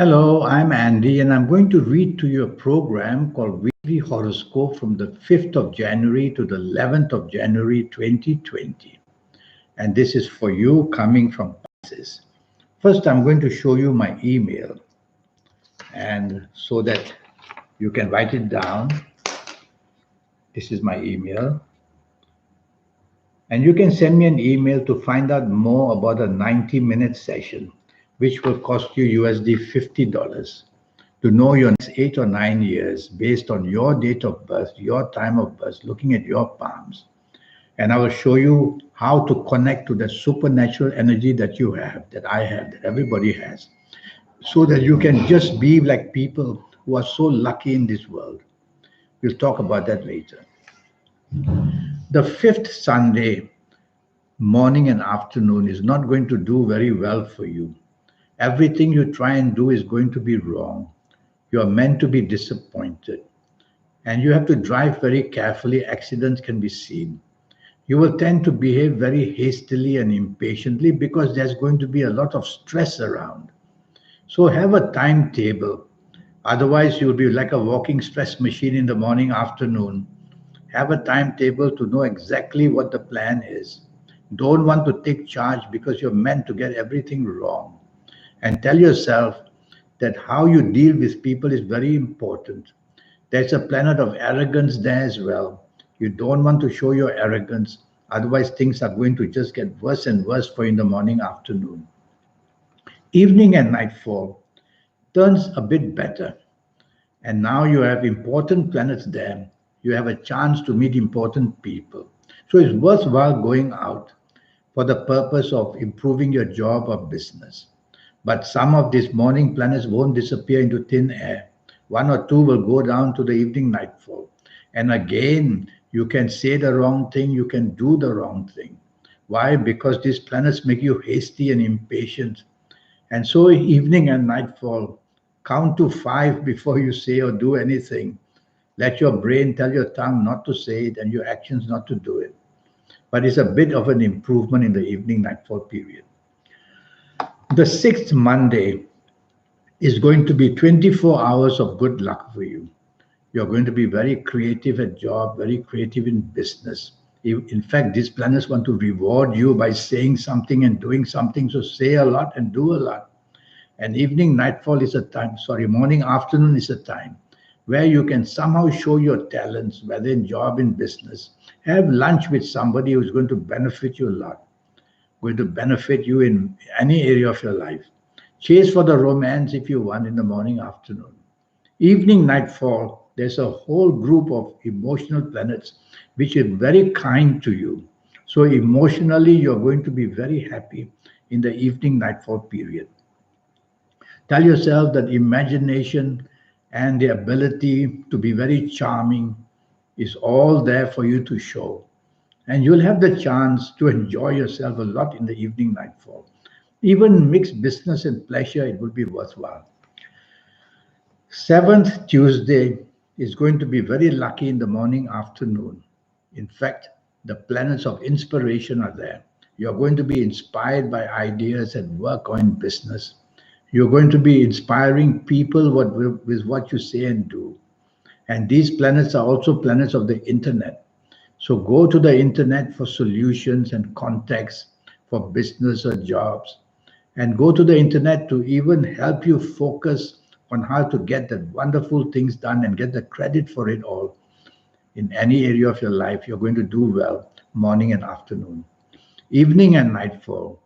Hello, I'm Andy, and I'm going to read to you a program called Weekly Horoscope from the 5th of January to the 11th of January 2020. And this is for you coming from Pisces. First, I'm going to show you my email, and so that you can write it down. This is my email. And you can send me an email to find out more about a 90-minute session, which will cost you USD $50 to know your next 8 or 9 years based on your date of birth, your time of birth, looking at your palms. And I will show you how to connect to the supernatural energy that you have, that I have, that everybody has, so that you can just be like people who are so lucky in this world. We'll talk about that later. The fifth Sunday morning and afternoon is not going to do very well for you. Everything you try and do is going to be wrong. You are meant to be disappointed. And you have to drive very carefully. Accidents can be seen. You will tend to behave very hastily and impatiently because there's going to be a lot of stress around. So have a timetable. Otherwise, you'll be like a walking stress machine in the morning, afternoon. Have a timetable to know exactly what the plan is. Don't want to take charge because you're meant to get everything wrong. And tell yourself that how you deal with people is very important. There's a planet of arrogance there as well. You don't want to show your arrogance, otherwise, things are going to just get worse and worse for you in the morning, afternoon. Evening and nightfall turns a bit better. And now you have important planets there. You have a chance to meet important people. So it's worthwhile going out for the purpose of improving your job or business. But some of these morning planets won't disappear into thin air. One or two will go down to the evening nightfall. And again, you can say the wrong thing, you can do the wrong thing. Why? Because these planets make you hasty and impatient. And so, evening and nightfall, count to five before you say or do anything. Let your brain tell your tongue not to say it and your actions not to do it. But it's a bit of an improvement in the evening nightfall period. The sixth Monday is going to be 24 hours of good luck for you. You're going to be very creative at job, very creative in business. In fact, these planets want to reward you by saying something and doing something. So say a lot and do a lot. And evening, nightfall is a time, sorry, morning, afternoon is a time where you can somehow show your talents, whether in job, in business. Have lunch with somebody who's going to benefit you a lot, going to benefit you in any area of your life. Chase for the romance if you want in the morning, afternoon. Evening, nightfall, there's a whole group of emotional planets which is very kind to you. So emotionally, you're going to be very happy in the evening, nightfall period. Tell yourself that imagination and the ability to be very charming is all there for you to show. And you'll have the chance to enjoy yourself a lot in the evening, nightfall. Even mixed business and pleasure, it would be worthwhile. Seventh Tuesday is going to be very lucky in the morning, afternoon. In fact, the planets of inspiration are there. You're going to be inspired by ideas at work or in business. You're going to be inspiring people with what you say and do. And these planets are also planets of the internet. So go to the internet for solutions and contacts for business or jobs. And go to the internet to even help you focus on how to get the wonderful things done and get the credit for it all. In any area of your life, you're going to do well morning and afternoon. Evening and nightfall.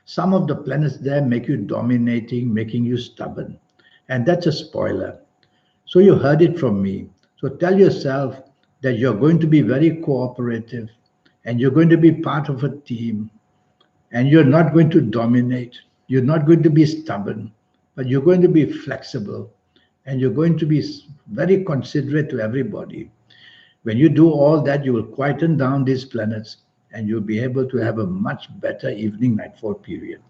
Some of the planets there make you dominating, making you stubborn. And that's a spoiler. So you heard it from me. So tell yourself that you're going to be very cooperative and you're going to be part of a team and you're not going to dominate. You're not going to be stubborn, but you're going to be flexible and you're going to be very considerate to everybody. When you do all that, you will quieten down these planets and you'll be able to have a much better evening nightfall period.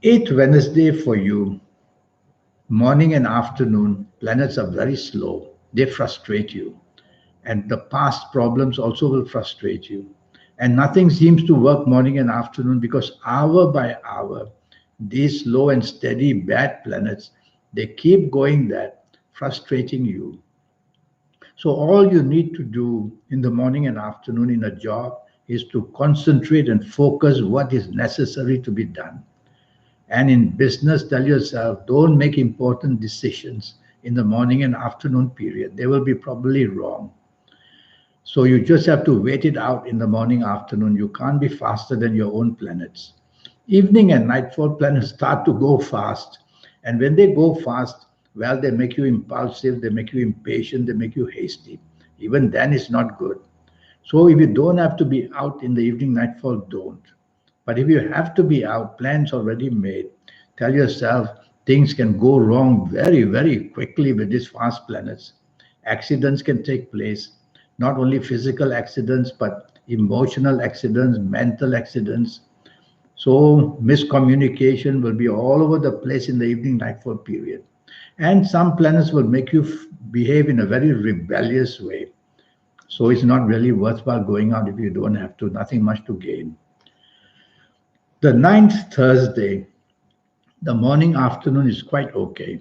Eighth Wednesday for you, morning and afternoon, planets are very slow. They frustrate you. And the past problems also will frustrate you. And nothing seems to work morning and afternoon because hour by hour, These slow and steady bad planets, they keep going that, frustrating you. So all you need to do in the morning and afternoon in a job is to concentrate and focus what is necessary to be done. And in business, tell yourself, don't make important decisions in the morning and afternoon period. They will be probably wrong. So you just have to wait it out in the morning, afternoon. You can't be faster than your own planets. Evening and nightfall planets start to go fast. And when they go fast, well, they make you impulsive, they make you impatient, they make you hasty. Even then, it's not good. So if you don't have to be out in the evening nightfall, don't. But if you have to be out, plans already made, tell yourself things can go wrong very, very quickly with these fast planets. Accidents can take place, not only physical accidents, but emotional accidents, mental accidents. So miscommunication will be all over the place in the evening nightfall period. And some planets will make you behave in a very rebellious way. So it's not really worthwhile going out if you don't have to, nothing much to gain. The ninth Thursday, the morning afternoon is quite okay.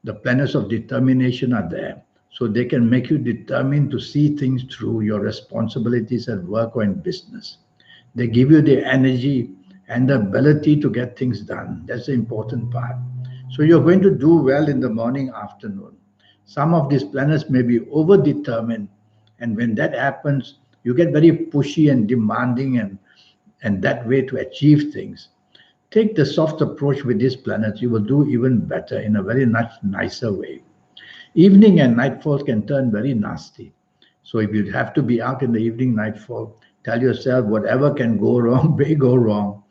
The planets of determination are there. So they can make you determined to see things through your responsibilities at work or in business. They give you the energy and the ability to get things done. That's the important part. So you're going to do well in the morning, afternoon. Some of these planets may be overdetermined. And when that happens, you get very pushy and demanding and that way to achieve things. Take the soft approach with these planets. You will do even better in a very much nicer way. Evening and nightfall can turn very nasty. So if you have to be out in the evening nightfall, tell yourself whatever can go wrong may go wrong.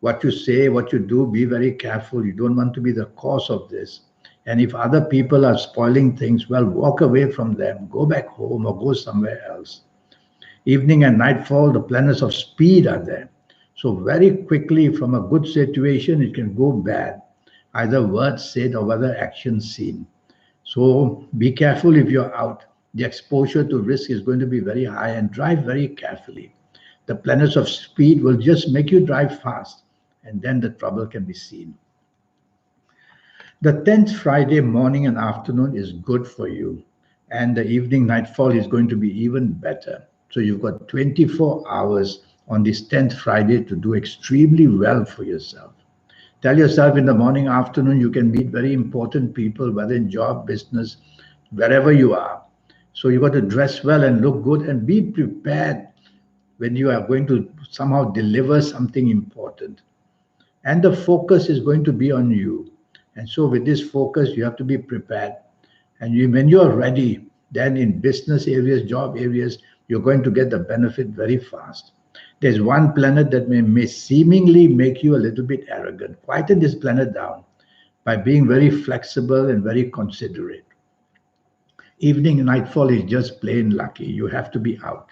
What you say, what you do, be very careful. You don't want to be the cause of this. And if other people are spoiling things, well, walk away from them. Go back home or go somewhere else. Evening and nightfall, the planets of speed are there. So very quickly from a good situation, it can go bad. Either words said or other actions seen. So be careful if you're out. The exposure to risk is going to be very high and drive very carefully. The planets of speed will just make you drive fast and then the trouble can be seen. The 10th Friday morning and afternoon is good for you, and the evening nightfall is going to be even better. So you've got 24 hours on this 10th Friday to do extremely well for yourself. Tell yourself in the morning, afternoon, you can meet very important people, whether in job, business, wherever you are. So you've got to dress well and look good and be prepared when you are going to somehow deliver something important. And the focus is going to be on you. And so with this focus, you have to be prepared. And when you are ready, then in business areas, job areas, you're going to get the benefit very fast. There's one planet that may seemingly make you a little bit arrogant. Quieten this planet down by being very flexible and very considerate. Evening and nightfall is just plain lucky. You have to be out.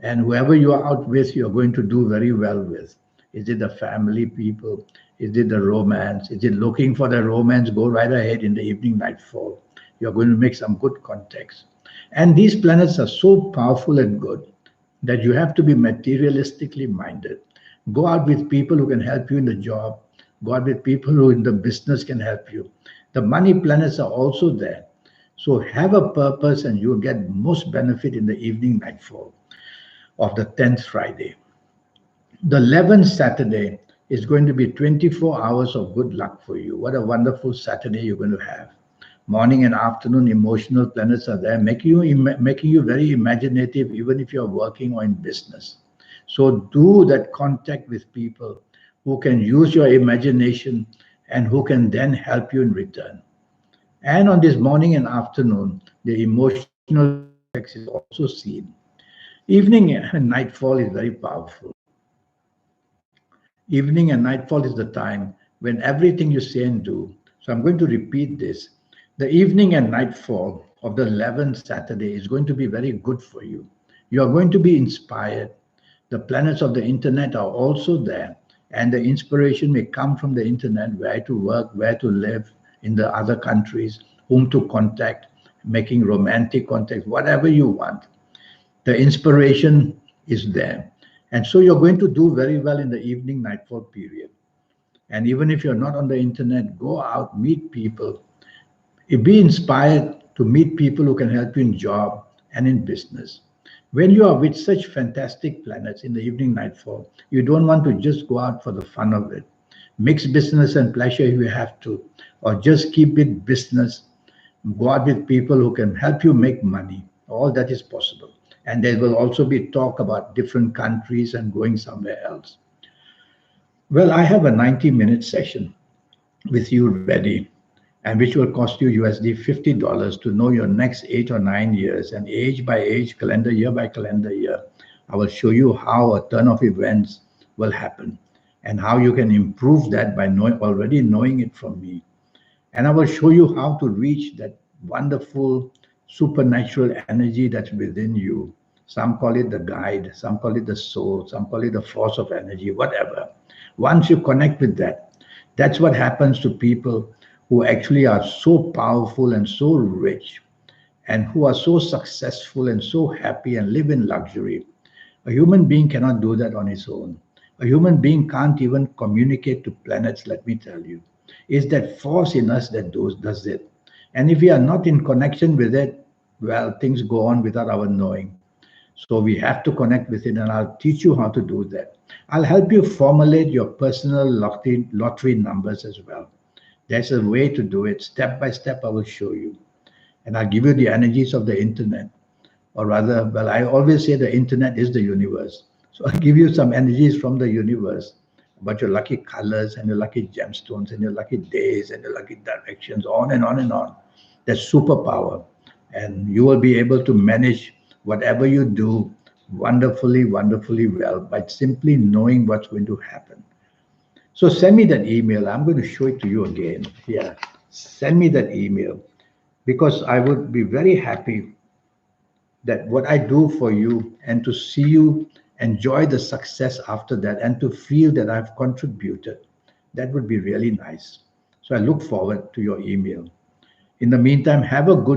And whoever you are out with, you're going to do very well with. Is it the family people? Is it the romance? Is it looking for the romance? Go right ahead in the evening nightfall. You're going to make some good contacts. And these planets are so powerful and good that you have to be materialistically minded. Go out with people who can help you in the job. Go out with people who in the business can help you. The money planets are also there. So have a purpose and you'll get most benefit in the evening nightfall of the 10th Friday. The 11th Saturday is going to be 24 hours of good luck for you. What a wonderful Saturday you're going to have. Morning and afternoon emotional planets are there, making you very imaginative, even if you're working or in business. So do that contact with people who can use your imagination and who can then help you in return. And on this morning and afternoon, the emotional context is also seen. Evening and nightfall is very powerful. Evening and nightfall is the time when everything you say and do. So I'm going to repeat this. The evening and nightfall of the 11th Saturday is going to be very good for you. You are going to be inspired. The planets of the internet are also there. And the inspiration may come from the internet, where to work, where to live in the other countries, whom to contact, making romantic contacts, whatever you want. The inspiration is there. And so you're going to do very well in the evening nightfall period. And even if you're not on the internet, go out, meet people. Be inspired to meet people who can help you in job and in business. When you are with such fantastic planets in the evening nightfall, you don't want to just go out for the fun of it. Mix business and pleasure if you have to, or just keep it business. Go out with people who can help you make money. All that is possible. And there will also be talk about different countries and going somewhere else. Well, I have a 90-minute session with you ready, and which will cost you USD $50 to know your next 8 or 9 years, and age by age, calendar year by calendar year. I will show you how a turn of events will happen and how you can improve that by already knowing it from me. And I will show you how to reach that wonderful supernatural energy that's within you. Some call it the guide, some call it the soul, some call it the force of energy, whatever. Once you connect with that, that's what happens to people who actually are so powerful and so rich and who are so successful and so happy and live in luxury. A human being cannot do that on his own. A human being can't even communicate to planets, let me tell you. It's that force in us that does it. And if we are not in connection with it, well, things go on without our knowing. So we have to connect with it, and I'll teach you how to do that. I'll help you formulate your personal lottery numbers as well. There's a way to do it. Step by step, I will show you. And I'll give you the energies of the internet. Or rather, well, I always say the internet is the universe. So I'll give you some energies from the universe about your lucky colors and your lucky gemstones and your lucky days and your lucky directions, on and on and on. That's superpower. And you will be able to manage whatever you do wonderfully, wonderfully well by simply knowing what's going to happen. So send me that email. I'm going to show it to you again. Yeah, send me that email because I would be very happy that what I do for you and to see you enjoy the success after that and to feel that I've contributed. That would be really nice. So I look forward to your email. In the meantime, have a good